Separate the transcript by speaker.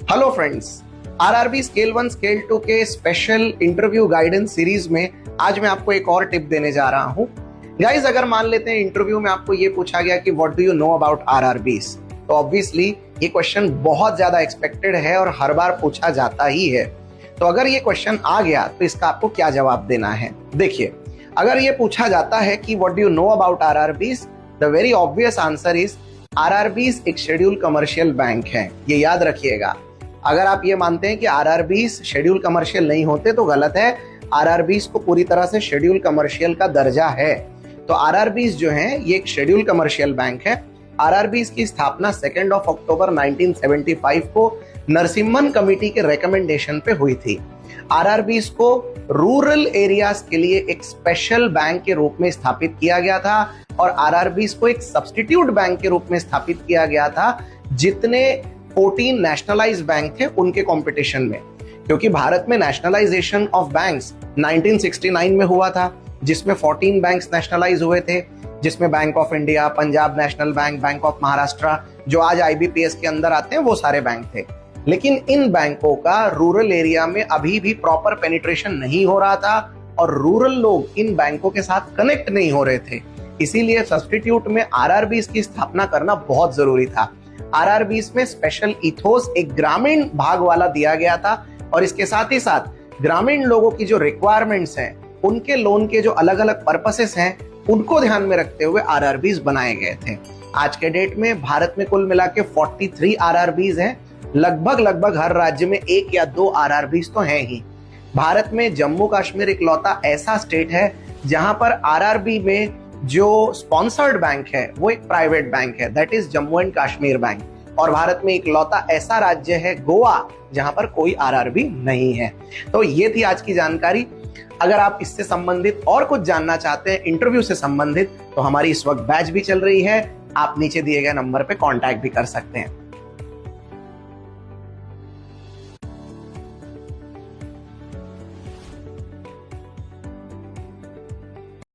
Speaker 1: Hello friends, RRB scale 1 scale 2 के special interview guidance series में आज मैं आपको एक और टिप देने जा रहा हूं। गाइस, अगर मान लेते हैं इंटरव्यू में आपको ये पूछा गया कि what do you know about RRBs, तो ऑब्वियसली ये क्वेश्चन बहुत ज्यादा एक्सपेक्टेड है और हर बार पूछा जाता ही है। तो अगर ये क्वेश्चन आ गया तो इसका आपको क्या जवाब देना है। देखिए, अगर ये पूछा जाता है कि what do you know about RRBs, the very obvious answer is RRBs एक शेड्यूल कमर्शियल बैंक है। ये याद रखिएगा। अगर आप ये मानते हैं कि आरआरबीज शेड्यूल कमर्शियल नहीं होते तो गलत है। आरआरबीज को पूरी तरह से शेड्यूल कमर्शियल का दर्जा है। तो आरआरबीज जो हैं ये एक शेड्यूल कमर्शियल बैंक है। आरआरबीज की स्थापना 2 अक्टूबर 1975 को नरसिम्हन कमेटी के रिकमेंडेशन पे हुई थी। आरआरबीज को रूरल एरियाज के लिए एक स्पेशल बैंक के रूप में स्थापित किया गया था और आरआरबीज को एक सब्स्टिट्यूट बैंक के रूप में स्थापित किया गया था जितने 14 नेशनलाइज्ड बैंक थे उनके कंपटीशन में। क्योंकि भारत में नेशनलाइजेशन ऑफ बैंक्स 1969 में हुआ था, जिसमें 14 बैंक्स नेशनलाइज हुए थे, जिसमें bank of India, Punjab national bank, bank of Maharashtra, जो आज आईबीपीएस के अंदर आते हैं, वो सारे बैंक थे। लेकिन इन बैंकों का रूरल एरिया में अभी भी प्रॉपर पेनिट्रेशन नहीं हो रहा था और रूरल लोग इन बैंकों के साथ कनेक्ट नहीं हो रहे थे। इसीलिए सब्स्टिट्यूट में आरआरबीज की स्थापना करना बहुत जरूरी था। आरआरबीज में स्पेशल इथोस एक ग्रामीण भाग वाला दिया गया था और इसके साथ ही साथ ग्रामीण लोगों की जो रिक्वायरमेंट्स हैं, उनके लोन के जो अलग अलग पर्पसेस हैं, उनको ध्यान में रखते हुए आरआरबीज बनाए गए थे। आज के डेट में भारत में कुल मिला के 43 आरआरबीज हैं। लगभग हर राज्य में 1 या 2 आरआरबीज तो हैं ही। भारत में जम्मू कश्मीर इकलौता ऐसा स्टेट है जहां पर आरआरबी में जो स्पॉन्सर्ड बैंक है वो एक प्राइवेट बैंक है, that is Jammu and Kashmir bank. और भारत में इकलौता ऐसा राज्य है गोवा जहां पर कोई आरआरबी नहीं है। तो ये थी आज की जानकारी। अगर आप इससे संबंधित और कुछ जानना चाहते हैं, इंटरव्यू से संबंधित, तो हमारी इस वक्त बैच भी चल रही है। आप नीचे दिए गए नंबर पे कांटेक्ट भी कर सकते हैं।